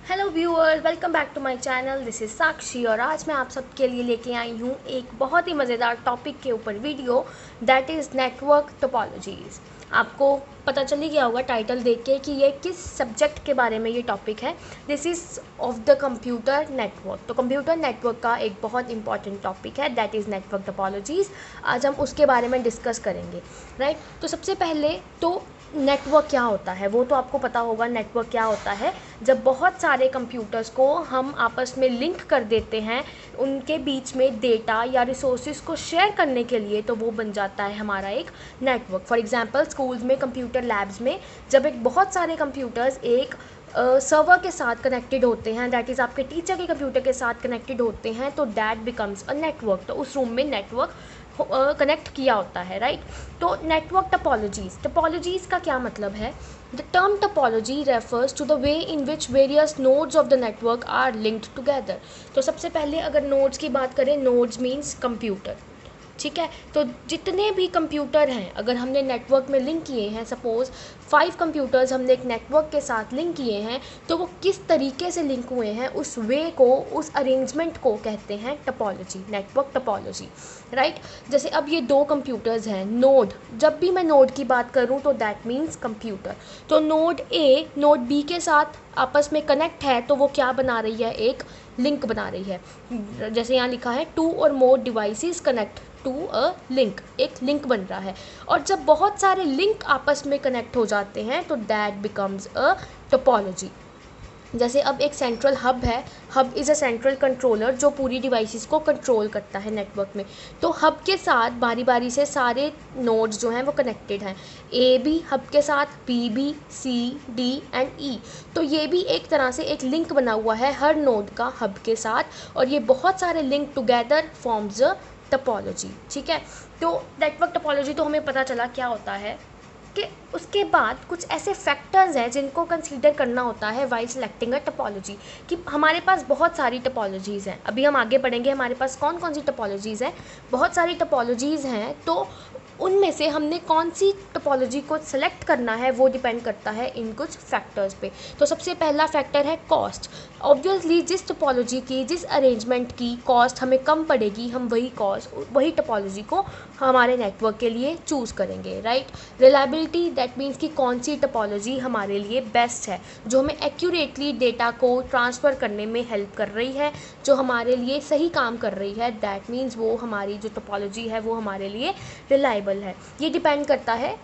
Hello viewers, welcome back to my channel. This is Sakshi और आज मैं आप सबके लिए लेके आई हूँ एक बहुत ही मज़ेदार टॉपिक के ऊपर video, that is network topologies. आपको पता चल ही गया होगा टाइटल देख के कि ये किस सब्जेक्ट के बारे में ये टॉपिक है। This is of the computer network. तो कंप्यूटर नेटवर्क का एक बहुत इंपॉर्टेंट टॉपिक है, दैट इज़ नेटवर्क टोपोलॉजीज़। आज हम उसके बारे में डिस्कस करेंगे, राइट। तो सबसे पहले तो नेटवर्क क्या होता है वो तो आपको पता होगा। नेटवर्क क्या होता है? जब बहुत सारे कंप्यूटर्स को हम आपस में लिंक कर देते हैं उनके बीच में डेटा या रिसोर्सेज को शेयर करने के लिए, तो वो बन जाता है हमारा एक नेटवर्क। फॉर एग्जांपल स्कूल्स में कंप्यूटर लैब्स में जब एक बहुत सारे कंप्यूटर्स एक सर्वर के साथ कनेक्टेड होते हैं, दैट इज़ आपके टीचर के कंप्यूटर के साथ कनेक्टेड होते हैं, तो दैट बिकम्स अ नेटवर्क। तो उस रूम में नेटवर्क कनेक्ट किया होता है, राइट। तो नेटवर्क टपोलॉजीज़ का क्या मतलब है? The term topology refers to the way in which various nodes of the network are linked together. तो सबसे पहले अगर नोड्स की बात करें, नोड्स मीन्स कंप्यूटर, ठीक है। तो जितने भी कंप्यूटर हैं अगर हमने नेटवर्क में लिंक किए हैं, सपोज़ 5 कंप्यूटर्स हमने एक नेटवर्क के साथ लिंक किए हैं, तो वो किस तरीके से लिंक हुए हैं उस वे को, उस अरेंजमेंट को कहते हैं टपोलॉजी, नेटवर्क टपोलॉजी, राइट। जैसे अब ये 2 कंप्यूटर्स हैं, नोड, जब भी मैं नोड की बात करूँ तो दैट मीन्स कंप्यूटर। तो नोड ए नोड बी के साथ आपस में कनेक्ट है, तो वो क्या बना रही है? एक लिंक बना रही है। जैसे यहाँ लिखा है 2 और more devices connect to a link, एक लिंक बन रहा है। और जब बहुत सारे लिंक आपस में कनेक्ट हो जाते हैं तो दैट बिकम्स अ टोपोलॉजी। जैसे अब एक सेंट्रल हब है, hub is a central controller जो पूरी डिवाइसेस को कंट्रोल करता है नेटवर्क में। तो हब के साथ बारी बारी से सारे नोड्स जो हैं वो कनेक्टेड हैं, ए भी हब के साथ, बी भी, सी, डी एंड ई। तो ये भी एक तरह से एक लिंक बना हुआ है हर नोड का हब के साथ, और ये बहुत सारे link together forms a topology, ठीक है। तो नेटवर्क टपोलॉजी तो हमें पता चला क्या होता है कि उसके बाद कुछ ऐसे फैक्टर्स हैं जिनको कंसीडर करना होता है वाइल सिलेक्टिंग अ टपोलॉजी, कि हमारे पास बहुत सारी टपोलॉजीज़ हैं। अभी हम आगे बढ़ेंगे, हमारे पास कौन कौन सी टपोलॉजीज़ हैं, बहुत सारी टपोलॉजीज़ हैं। तो उनमें से हमने कौन सी टपोलॉजी को सेलेक्ट करना है वो डिपेंड करता है इन कुछ फैक्टर्स पे। तो सबसे पहला फैक्टर है कॉस्ट। ऑब्वियसली जिस टपोलॉजी की, जिस अरेंजमेंट की कॉस्ट हमें कम पड़ेगी, हम वही टपोलॉजी को हमारे नेटवर्क के लिए चूज़ करेंगे, राइट। रिलायबिलिटी, दैट मीन्स कि कौन सी टपोलॉजी हमारे लिए बेस्ट है, जो हमें एक्यूरेटली डेटा को ट्रांसफ़र करने में हेल्प कर रही है, जो हमारे लिए सही काम कर रही है, दैट मीन्स वो हमारी जो टपोलॉजी है वो हमारे लिए रिलायबल है। ये डिपेंड करता है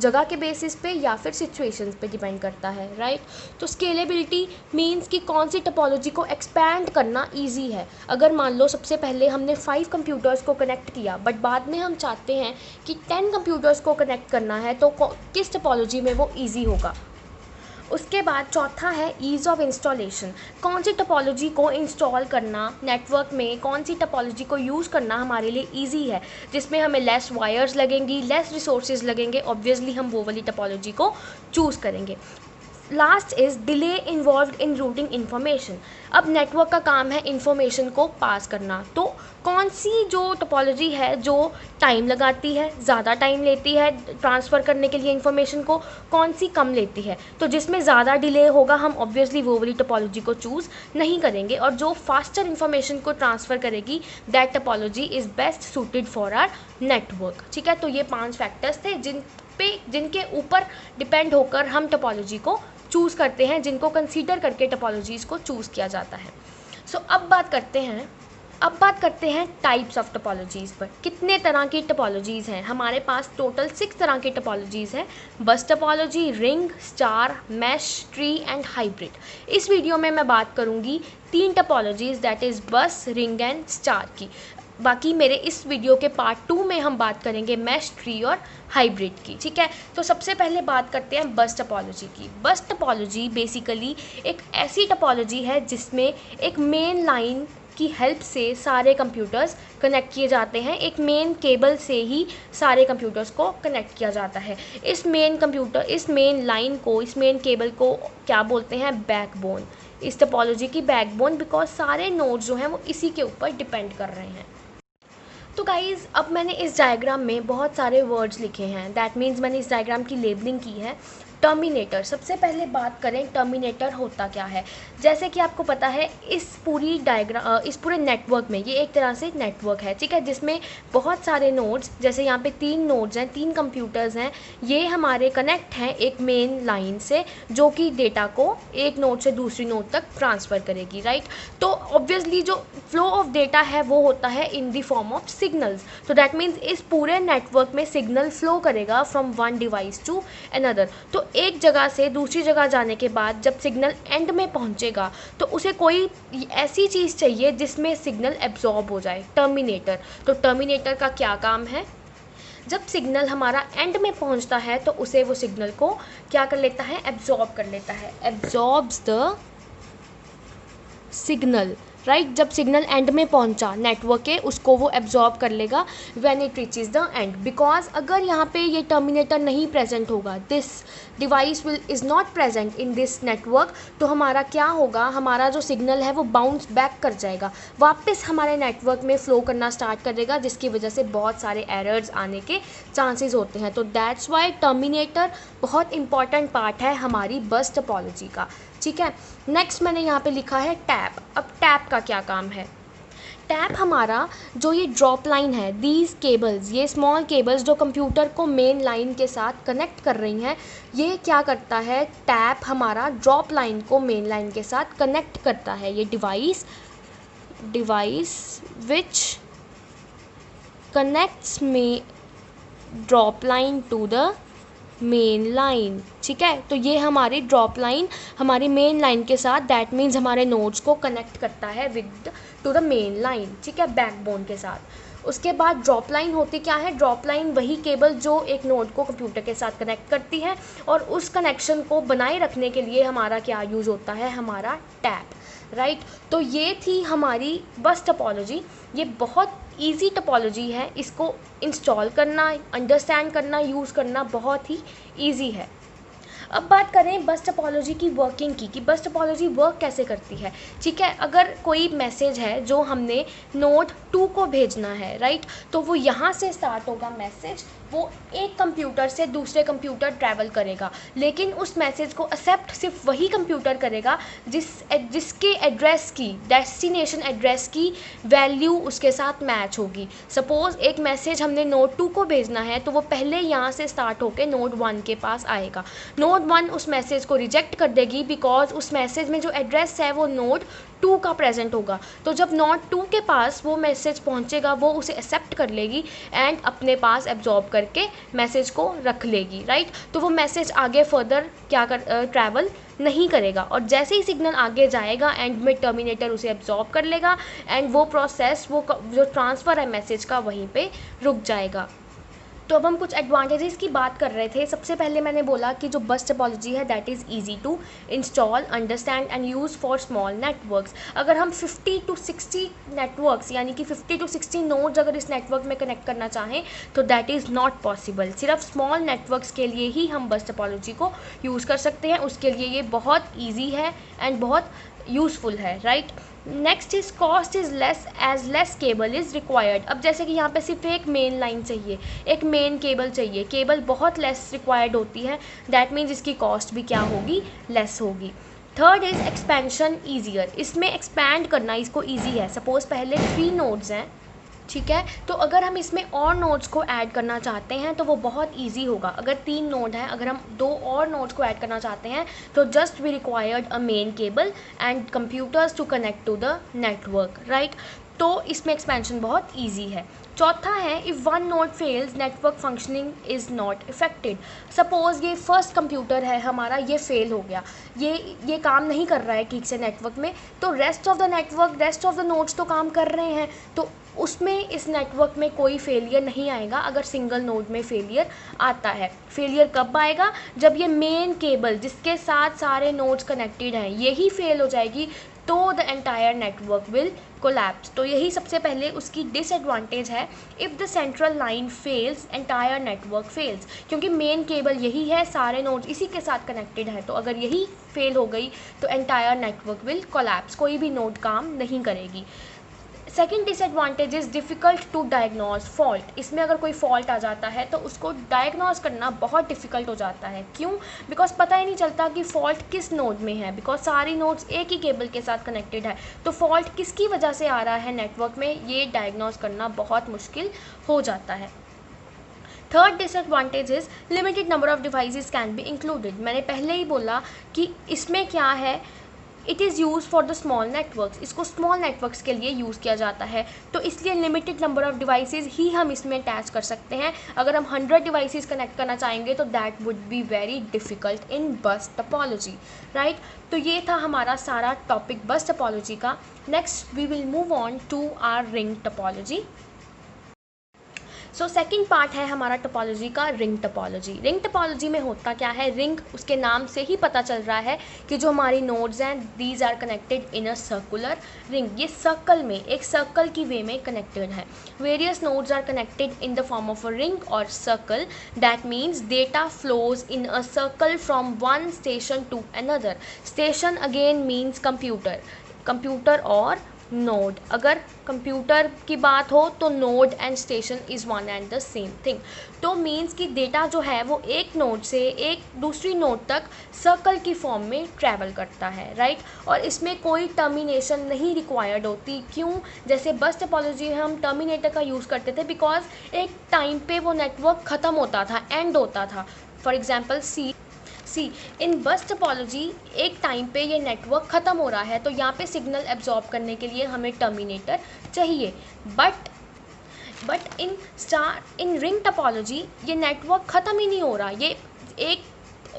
जगह के बेसिस पे या फिर सिचुएशंस पे डिपेंड करता है, राइट। तो स्केलेबिलिटी मीन्स कि कौन सी टपोलॉजी को एक्सपैंड करना ईजी है। अगर मान लो सबसे पहले हमने 5 कंप्यूटर्स को कनेक्ट किया, बट बाद में हम चाहते हैं कि 10 कंप्यूटर्स को कनेक्ट करना है, तो किस टपोलॉजी में वो ईजी होगा। उसके बाद चौथा है ईज़ ऑफ इंस्टॉलेशन। कौन सी टपोलॉजी को इंस्टॉल करना नेटवर्क में, कौन सी टपोलॉजी को यूज़ करना हमारे लिए इजी है, जिसमें हमें लेस वायर्स लगेंगी, लेस रिसोर्सेज लगेंगे, ऑब्वियसली हम वो वाली टपोलॉजी को चूज़ करेंगे। Last is delay involve in routing information. अब नेटवर्क का काम है इन्फॉर्मेशन को पास करना, तो कौन सी जो टपोलॉजी है जो टाइम लगाती है, ज़्यादा टाइम लेती है ट्रांसफ़र करने के लिए इन्फॉर्मेशन को, कौन सी कम लेती है। तो जिसमें ज़्यादा डिले होगा हम ऑब्वियसली वो वाली टपोलॉजी को चूज़ नहीं करेंगे, और जो फास्टर इन्फॉर्मेशन को ट्रांसफ़र करेगी that topology is best suited for our network, ठीक है। तो ये 5 फैक्टर्स थे जिनके ऊपर डिपेंड होकर हम टपोलॉजी को चूज़ करते हैं, जिनको कंसीडर करके टपोलॉजीज़ को चूज़ किया जाता है। सो अब बात करते हैं टाइप्स ऑफ टपोलॉजीज़ पर। कितने तरह की टपोलॉजीज़ हैं हमारे पास? टोटल 6 तरह की टपोलॉजीज़ हैं। Bus topology, ring, star, mesh, tree and hybrid. इस वीडियो में मैं बात करूँगी 3 topologies, that is bus, ring and star की। बाकी मेरे इस वीडियो के पार्ट 2 में हम बात करेंगे मैश, ट्री और हाइब्रिड की, ठीक है। तो सबसे पहले बात करते हैं बस टपोलॉजी की। बस टपोलॉजी बेसिकली एक ऐसी टपोलॉजी है जिसमें एक मेन लाइन की हेल्प से सारे कंप्यूटर्स कनेक्ट किए जाते हैं। एक मेन केबल से ही सारे कंप्यूटर्स को कनेक्ट किया जाता है। इस मेन लाइन को, इस मेन केबल को क्या बोलते हैं? बैकबोन। इस टपोलॉजी की बैकबोन, बिकॉज सारे नोड्स जो हैं वो इसी के ऊपर डिपेंड कर रहे हैं। तो गाइज़ अब मैंने इस डायग्राम में बहुत सारे वर्ड्स लिखे हैं, दैट मीन्स मैंने इस डायग्राम की लेबलिंग की है। टर्मिनेटर। सबसे पहले बात करें टर्मिनेटर होता क्या है। जैसे कि आपको पता है इस पूरे नेटवर्क में, ये एक तरह से नेटवर्क है, ठीक है, जिसमें बहुत सारे नोड्स, जैसे यहाँ पे 3 नोड्स हैं, 3 कंप्यूटर्स हैं, ये हमारे कनेक्ट हैं एक मेन लाइन से, जो कि डेटा को एक नोड से दूसरी नोड तक ट्रांसफ़र करेगी, राइट। तो ऑब्वियसली जो फ्लो ऑफ डेटा है वो होता है in the form of signals. तो दैट मीन्स इस पूरे नेटवर्क में सिग्नल फ्लो करेगा from one device to another. तो एक जगह से दूसरी जगह जाने के बाद जब सिग्नल एंड में पहुंचेगा तो उसे कोई ऐसी चीज़ चाहिए जिसमें सिग्नल एब्जॉर्ब हो जाए, टर्मिनेटर। तो टर्मिनेटर का क्या काम है, जब सिग्नल हमारा एंड में पहुंचता है तो उसे वो सिग्नल को क्या कर लेता है, एब्जॉर्ब कर लेता है, एब्जॉर्ब्स द सिग्नल, राइट। जब सिग्नल एंड में पहुंचा नेटवर्क के, उसको वो एब्जॉर्ब कर लेगा when it reaches the end. Because अगर यहाँ पे ये टर्मिनेटर नहीं प्रेजेंट होगा, this device is not present in this network, तो हमारा क्या होगा, हमारा जो सिग्नल है वो बाउंस बैक कर जाएगा, वापस हमारे नेटवर्क में फ़्लो करना स्टार्ट कर देगा, जिसकी वजह से बहुत सारे एरर्स आने के चांसेस होते हैं। तो दैट्स वाई टर्मिनेटर बहुत इंपॉर्टेंट पार्ट है हमारी बस टोपोलॉजी का, ठीक है। नेक्स्ट मैंने यहाँ पे लिखा है टैप। अब टैप का क्या काम है, टैप हमारा जो ये ड्रॉप लाइन है, दीज केबल्स, ये स्मॉल केबल्स जो कंप्यूटर को मेन लाइन के साथ कनेक्ट कर रही हैं, ये क्या करता है, टैप हमारा ड्रॉप लाइन को मेन लाइन के साथ कनेक्ट करता है। ये डिवाइस विच कनेक्ट्स में drop line to the main line, ठीक है। तो ये हमारी ड्रॉप लाइन हमारी मेन लाइन के साथ, दैट मीन्स हमारे नोड्स को कनेक्ट करता है with to the main line, ठीक है, बैकबोन के साथ। उसके बाद ड्रॉप लाइन होती क्या है, ड्रॉप लाइन वही केबल जो एक नोड को कंप्यूटर के साथ कनेक्ट करती है, और उस कनेक्शन को बनाए रखने के लिए हमारा क्या यूज़ होता है, हमारा टैप, राइट। तो ये थी हमारी बस टोपोलॉजी। ये बहुत ईजी टोपोलॉजी है, इसको इंस्टॉल करना, अंडरस्टैंड करना, यूज़ करना बहुत ही ईजी है। अब बात करें बस टोपोलॉजी की वर्किंग की, कि बस टोपोलॉजी वर्क कैसे करती है, ठीक है। अगर कोई मैसेज है जो हमने नोड 2 को भेजना है, राइट, तो वो यहाँ से स्टार्ट होगा मैसेज, वो एक कंप्यूटर से दूसरे कंप्यूटर ट्रैवल करेगा, लेकिन उस मैसेज को एक्सेप्ट सिर्फ वही कंप्यूटर करेगा जिसके एड्रेस की, डेस्टिनेशन एड्रेस की वैल्यू उसके साथ मैच होगी। सपोज़ एक मैसेज हमने नोड 2 को भेजना है, तो वो पहले यहाँ से स्टार्ट होकर नोड 1 के पास आएगा। नोड 1 उस मैसेज को रिजेक्ट कर देगी, बिकॉज उस मैसेज में जो एड्रेस है वो नोड 2 का प्रेजेंट होगा। तो जब नोड 2 के पास वो मैसेज पहुंचेगा, वो उसे एक्सेप्ट कर लेगी एंड अपने पास एब्जॉर्ब करके मैसेज को रख लेगी, राइट। तो वो मैसेज आगे फर्दर ट्रैवल नहीं करेगा, और जैसे ही सिग्नल आगे जाएगा एंड में टर्मिनेटर उसे एब्जॉर्ब कर लेगा एंड वो प्रोसेस, वो जो ट्रांसफ़र है मैसेज का, वहीं पे रुक जाएगा। तो अब हम कुछ एडवांटेजेस की बात कर रहे थे। सबसे पहले मैंने बोला कि जो बस टोपोलॉजी है that is easy to install, understand and use for small networks. अगर हम 50 to 60 नेटवर्क्स, यानी कि 50 to 60 नोड्स अगर इस नेटवर्क में कनेक्ट करना चाहें तो दैट इज़ नॉट पॉसिबल। सिर्फ स्मॉल नेटवर्क्स के लिए ही हम बस टोपोलॉजी को यूज़ कर सकते हैं, उसके लिए ये बहुत ईजी है एंड बहुत यूज़फुल है, right. Next is cost is less as less cable is required. अब जैसे कि यहाँ पे सिर्फ एक मेन लाइन चाहिए, एक मेन केबल चाहिए, केबल बहुत लेस रिक्वायर्ड होती है, दैट मीन्स इसकी कॉस्ट भी क्या होगी, लेस होगी। थर्ड इज़ एक्सपेंशन ईजियर, इसमें एक्सपैंड करना इसको ईजी है। सपोज़ पहले 3 नोड्स हैं, ठीक है, तो अगर हम इसमें और नोड्स को ऐड करना चाहते हैं तो वो बहुत इजी होगा। अगर 3 नोड हैं, अगर हम 2 और नोड्स को ऐड करना चाहते हैं तो just we required a main cable and computers to connect to the network, right. तो इसमें एक्सपेंशन बहुत इजी है। चौथा है if one node fails network functioning is not affected. Suppose ये फर्स्ट कंप्यूटर है हमारा, ये फेल हो गया, ये काम नहीं कर रहा है ठीक से नेटवर्क में, तो rest of the network, rest of the nodes तो काम कर रहे हैं, तो उसमें इस नेटवर्क में कोई फेलियर नहीं आएगा अगर सिंगल नोड में फेलियर आता है। फेलियर कब आएगा, जब ये मेन केबल जिसके साथ सारे नोड्स कनेक्टेड हैं यही फेल हो जाएगी, तो the entire network will collapse. तो यही सबसे पहले उसकी डिसएडवांटेज है। If the central line fails entire network fails, क्योंकि मेन केबल यही है, सारे नोड्स इसी के साथ कनेक्टेड है, तो अगर यही फेल हो गई तो एंटायर नेटवर्क विल कोलैप्स, कोई भी नोड काम नहीं करेगी। Second disadvantage is difficult to diagnose fault. इसमें अगर कोई फॉल्ट आ जाता है तो उसको डायग्नोज करना बहुत डिफ़िकल्ट हो जाता है। क्यों? बिकॉज पता ही नहीं चलता कि फ़ॉल्ट किस नोड में है, बिकॉज सारी नोड्स एक ही केबल के साथ कनेक्टेड है। तो फॉल्ट किसकी वजह से आ रहा है नेटवर्क में, ये डायग्नोज करना बहुत मुश्किल हो जाता है। Third disadvantage is limited number of devices can be included. मैंने पहले ही बोला कि इसमें क्या है, it is use for the small networks. इसको स्मॉल नेटवर्क्स के लिए यूज़ किया जाता है, तो इसलिए लिमिटेड नंबर ऑफ डिवाइसेस ही हम इसमें अटैच कर सकते हैं। अगर हम 100 डिवाइसेस कनेक्ट करना चाहेंगे तो that would be very difficult इन बस टोपोलॉजी, राइट। तो ये था हमारा सारा टॉपिक बस टोपोलॉजी का। Next we will move on to our ring topology. So second part है हमारा टोपोलॉजी का, रिंग टोपोलॉजी। रिंग टोपोलॉजी में होता क्या है, रिंग उसके नाम से ही पता चल रहा है कि जो हमारी नोड्स हैं these are connected in a circular ring. ये सर्कल में, एक सर्कल की वे में कनेक्टेड है। Various nodes are connected in the form of a ring और circle. That means data flows in a circle from one station to another. Station again means computer, computer और node. अगर computer की बात हो तो node and station is one and the same thing. तो means कि data जो है वो एक नोड से एक दूसरी नोड तक सर्कल की फॉर्म में ट्रैवल करता है, राइट। और इसमें कोई टर्मिनेशन नहीं रिक्वायर्ड होती। क्यों? जैसे बस टोपोलॉजी में हम टर्मिनेटर का यूज़ करते थे बिकॉज एक टाइम पे वो नेटवर्क ख़त्म होता था, एंड होता था। फॉर एग्जाम्पल इन बस टोपोलॉजी एक टाइम पे ये नेटवर्क ख़त्म हो रहा है, तो यहाँ पे सिग्नल एब्जॉर्ब करने के लिए हमें टर्मिनेटर चाहिए। बट इन रिंग टोपोलॉजी ये नेटवर्क ख़त्म ही नहीं हो रहा, ये एक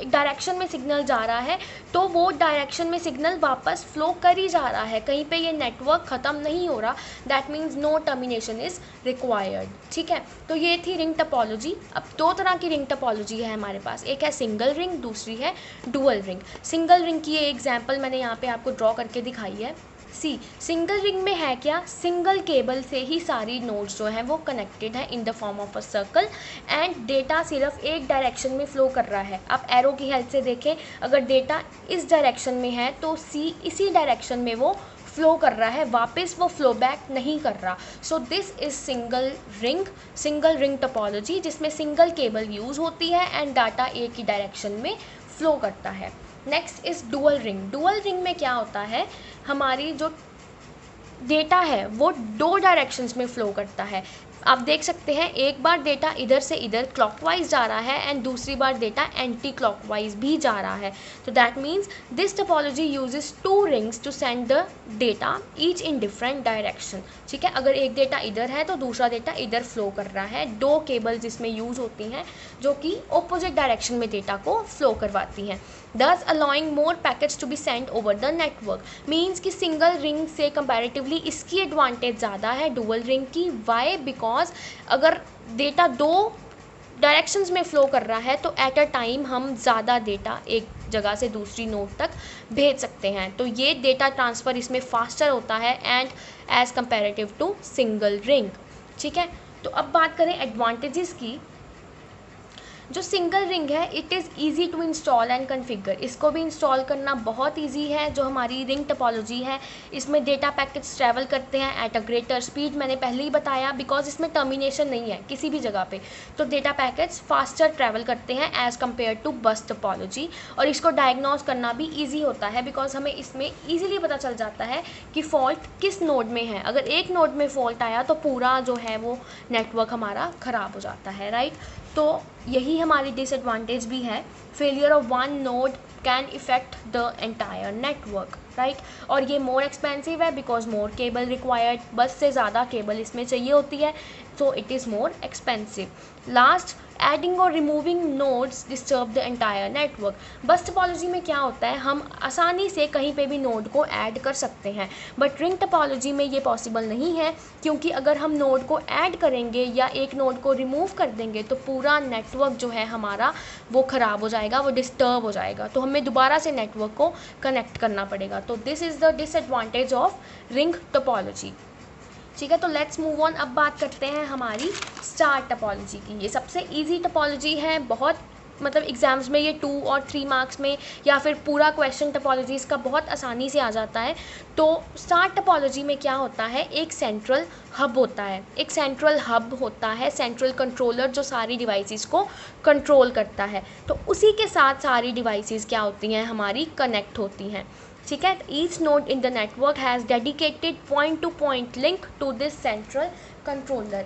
डायरेक्शन में सिग्नल जा रहा है तो वो डायरेक्शन में सिग्नल वापस फ्लो कर ही जा रहा है, कहीं पे ये नेटवर्क ख़त्म नहीं हो रहा। That means no termination is required, ठीक है। तो ये थी रिंग टोपोलॉजी। अब दो तरह की रिंग टोपोलॉजी है हमारे पास, एक है सिंगल रिंग, दूसरी है डुअल रिंग। सिंगल रिंग की ये एग्जाम्पल मैंने यहाँ पे आपको ड्रॉ करके दिखाई है। सिंगल रिंग में है क्या, सिंगल केबल से ही सारी नोड्स जो हैं वो कनेक्टेड है in the form of a circle, and data सिर्फ एक डायरेक्शन में फ्लो कर रहा है। आप एरो की हेल्प से देखें, अगर डेटा इस डायरेक्शन में है तो इसी डायरेक्शन में वो फ्लो कर रहा है, वापस वो फ्लो बैक नहीं कर रहा। So this is single ring topology, जिसमें सिंगल केबल यूज़ होती है एंड डाटा एक ही डायरेक्शन में फ्लो करता है। Next is dual ring. Dual ring में क्या होता है, हमारी जो डेटा है वो दो डायरेक्शंस में फ़्लो करता है। आप देख सकते हैं एक बार डेटा इधर से इधर क्लॉकवाइज जा रहा है एंड दूसरी बार डेटा एंटी क्लॉकवाइज भी जा रहा है। तो that means this topology uses two rings to send the data each in different direction, ठीक है। अगर एक डेटा इधर है तो दूसरा डेटा इधर फ्लो कर रहा है। दो केबल्स इसमें यूज़ होती हैं जो कि ऑपोजिट डायरेक्शन में डेटा को फ्लो करवाती हैं, thus allowing more packets to be sent over the network। Means कि सिंगल रिंग से कंपैरेटिवली इसकी एडवांटेज ज़्यादा है डुअल रिंग की। वाई? बिकॉज अगर डेटा दो डायरेक्शंस में फ़्लो कर रहा है तो एट अ टाइम हम ज़्यादा डेटा एक जगह से दूसरी नोड तक भेज सकते हैं, तो ये डेटा ट्रांसफ़र इसमें फास्टर होता है and as comparative to single ring, ठीक है। तो अब बात करें एडवांटेजेस की। जो सिंगल रिंग है it is easy to install and configure. इसको भी इंस्टॉल करना बहुत ईजी है। जो हमारी रिंग टोपोलॉजी है इसमें डेटा पैकेट्स ट्रैवल करते हैं एट अ ग्रेटर स्पीड, मैंने पहले ही बताया, बिकॉज इसमें टर्मिनेशन नहीं है किसी भी जगह पे, तो डेटा पैकेट्स फास्टर ट्रैवल करते हैं as compare to bus topology. और इसको डायग्नोज करना भी ईजी होता है बिकॉज हमें इसमें ईजिली पता चल जाता है कि फ़ॉल्ट किस नोड में है। अगर एक नोड में फ़ॉल्ट आया तो पूरा जो है वो नेटवर्क हमारा ख़राब हो जाता है, राइट। तो यही हमारी डिसएडवांटेज भी है। Failure of one node can effect the entire network, right. और ये मोर एक्सपेंसिव है बिकॉज मोर केबल रिक्वायर्ड, बस से ज़्यादा केबल इसमें चाहिए होती है, so it is more expensive. Last, adding और removing nodes disturb the entire network. Bus topology में क्या होता है, हम आसानी से कहीं पे भी नोड को ऐड कर सकते हैं, बट रिंग टोपोलॉजी में ये पॉसिबल नहीं है, क्योंकि अगर हम नोड को ऐड करेंगे या एक नोड को रिमूव कर देंगे तो पूरा नेटवर्क जो है हमारा वो ख़राब हो जाएगा, वो डिस्टर्ब हो जाएगा, तो हमें दोबारा से नेटवर्क को कनेक्ट करना पड़ेगा। तो this is the disadvantage of ring topology, ठीक है। तो लेट्स मूव ऑन। अब बात करते हैं हमारी स्टार टोपोलॉजी की। ये सबसे इजी टोपोलॉजी है, बहुत मतलब एग्ज़ाम्स में ये 2 और 3 मार्क्स में या फिर पूरा क्वेश्चन टपोलॉजीज़ का बहुत आसानी से आ जाता है। तो स्टार टपोलॉजी में क्या होता है, एक सेंट्रल हब होता है, एक सेंट्रल हब होता है, सेंट्रल कंट्रोलर जो सारी डिवाइसेस को कंट्रोल करता है। तो उसी के साथ सारी डिवाइसेस क्या होती हैं, हमारी कनेक्ट होती हैं। ठीक है, each node in the network has dedicated point to point link to this central controller.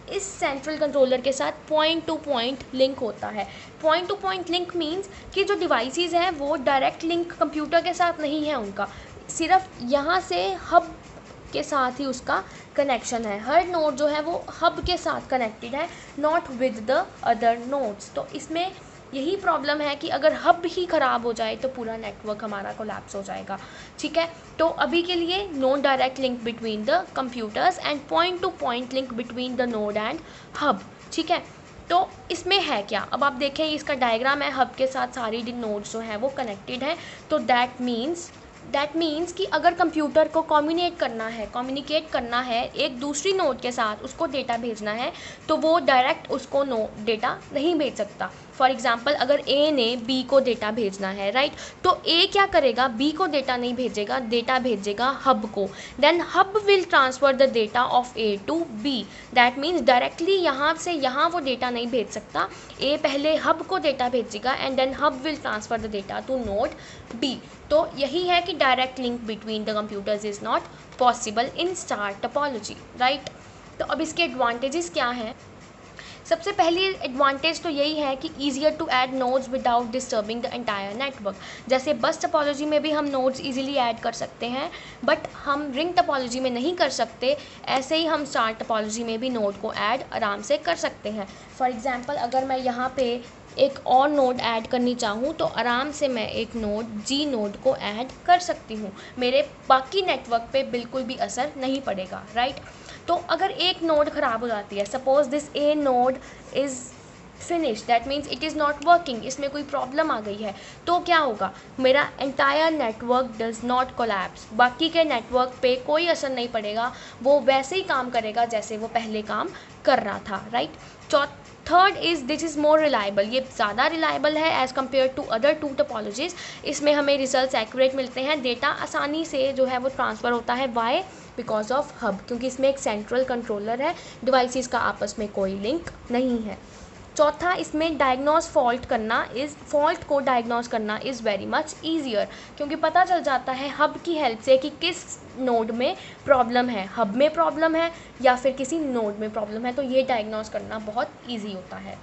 इस सेंट्रल कंट्रोलर के साथ पॉइंट टू पॉइंट लिंक होता है। Point to point link means कि जो डिवाइसेस हैं वो डायरेक्ट लिंक कंप्यूटर के साथ नहीं है उनका, सिर्फ यहाँ से हब के साथ ही उसका कनेक्शन है। हर नोड जो है वो हब के साथ कनेक्टेड है, not with the other nodes. तो इसमें यही प्रॉब्लम है कि अगर हब ही ख़राब हो जाए तो पूरा नेटवर्क हमारा कोलैप्स हो जाएगा। ठीक है, तो अभी के लिए no direct link between the computers and point to point link between the node and hub. ठीक है, तो इसमें है क्या, अब आप देखें इसका डायग्राम है, हब के साथ सारी नोड्स जो हैं वो कनेक्टेड हैं। तो दैट मीन्स कि अगर कंप्यूटर को कम्युनिकेट करना है एक दूसरी नोड के साथ, उसको डेटा भेजना है, तो वो डायरेक्ट उसको डेटा नहीं भेज सकता। फॉर एग्जाम्पल अगर ए ने बी को डेटा भेजना है, राइट, तो ए क्या करेगा, बी को डेटा नहीं भेजेगा, डेटा भेजेगा हब को। Then hub will transfer the data of A to B. That means directly यहाँ से यहाँ वो डेटा नहीं भेज सकता, ए पहले हब को डेटा भेजेगा and then hub will transfer the data to node B. तो यही है कि direct link between the computers is not possible in star topology, right. तो अब इसके एडवांटेजेस क्या हैं। सबसे पहली एडवांटेज तो यही है कि easier to add nodes without disturbing the entire network. जैसे बस टोपोलॉजी में भी हम नोड्स इजीली ऐड कर सकते हैं, बट हम रिंग टोपोलॉजी में नहीं कर सकते। ऐसे ही हम स्टार टोपोलॉजी में भी नोड को ऐड आराम से कर सकते हैं। फॉर एग्जांपल अगर मैं यहाँ पे एक और नोड ऐड करनी चाहूँ तो आराम से मैं एक नोड जी नोड को ऐड कर सकती हूँ, मेरे बाकी नेटवर्क पे बिल्कुल भी असर नहीं पड़ेगा, राइट। तो अगर एक नोड ख़राब हो जाती है, suppose this A node is finish, that means it is not working, इसमें कोई प्रॉब्लम आ गई है, तो क्या होगा, मेरा entire network does not collapse, बाकी के नेटवर्क पे कोई असर नहीं पड़ेगा, वो वैसे ही काम करेगा जैसे वो पहले काम कर रहा था, right. Third is this is more reliable, ये ज़्यादा रिलायबल है as compare to other two topologies. इसमें हमें रिजल्ट्स एक्यूरेट मिलते हैं, डेटा आसानी से जो है वो ट्रांसफ़र होता है। वाई, बिकॉज ऑफ हब, क्योंकि इसमें एक सेंट्रल कंट्रोलर है, डिवाइसेस का आपस में कोई लिंक नहीं है। चौथा, इसमें फॉल्ट को डायग्नोस करना इज़ वेरी मच ईजियर, क्योंकि पता चल जाता है हब की हेल्प से कि किस नोड में प्रॉब्लम है, हब में प्रॉब्लम है या फिर किसी नोड में प्रॉब्लम है, तो ये डायग्नोस करना बहुत ईजी होता है।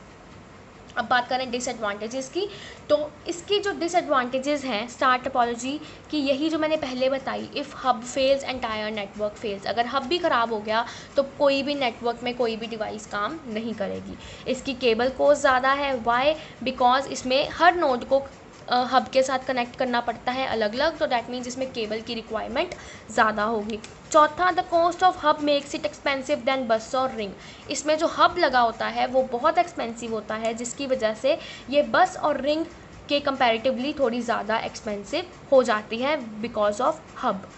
अब बात करें डिसएडवांटेजेस की, तो इसकी जो डिसएडवांटेजेस हैं स्टार टोपोलॉजी की, यही जो मैंने पहले बताई, if hub fails entire network fails, अगर हब भी ख़राब हो गया तो कोई भी नेटवर्क में कोई भी डिवाइस काम नहीं करेगी। इसकी केबल कॉस्ट ज़्यादा है, वाई, बिकॉज इसमें हर नोड को हब के साथ कनेक्ट करना पड़ता है अलग अलग, तो डैट मीन्स इसमें केबल की रिक्वायरमेंट ज़्यादा होगी। चौथा, the cost of hub makes it expensive than बस और रिंग, इसमें जो हब लगा होता है वो बहुत एक्सपेंसिव होता है, जिसकी वजह से ये बस और रिंग के कंपैरेटिवली थोड़ी ज़्यादा एक्सपेंसिव हो जाती है बिकॉज ऑफ हब।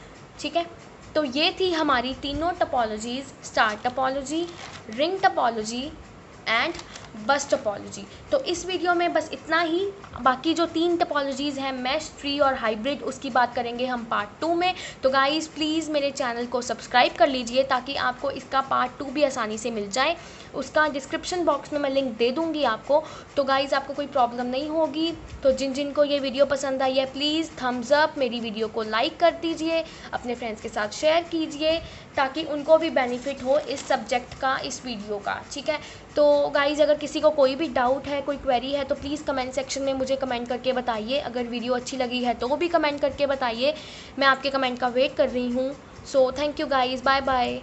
ठीक है, तो ये थी हमारी तीनों topologies, star topology, ring topology and बस टोपोलॉजी। तो इस वीडियो में बस इतना ही, बाकी जो 3 टोपोलॉजीज़ हैं, मैश, ट्री और हाइब्रिड, उसकी बात करेंगे हम पार्ट 2 में। तो गाइज़ प्लीज़ मेरे चैनल को सब्सक्राइब कर लीजिए ताकि आपको इसका पार्ट 2 भी आसानी से मिल जाए। उसका डिस्क्रिप्शन बॉक्स में मैं लिंक दे दूँगी आपको। तो गाइज़ आपको कोई प्रॉब्लम नहीं होगी। तो जिन को ये वीडियो पसंद आई है प्लीज़ थम्स अप, मेरी वीडियो को लाइक कर दीजिए, अपने फ्रेंड्स के साथ शेयर कीजिए ताकि उनको भी बेनिफिट हो इस सब्जेक्ट का, इस वीडियो का। ठीक है, तो गाइज़ अगर किसी को कोई भी डाउट है, कोई क्वेरी है, तो प्लीज़ कमेंट सेक्शन में मुझे कमेंट करके बताइए। अगर वीडियो अच्छी लगी है तो वो भी कमेंट करके बताइए, मैं आपके कमेंट का वेट कर रही हूँ। So thank you guys, bye bye.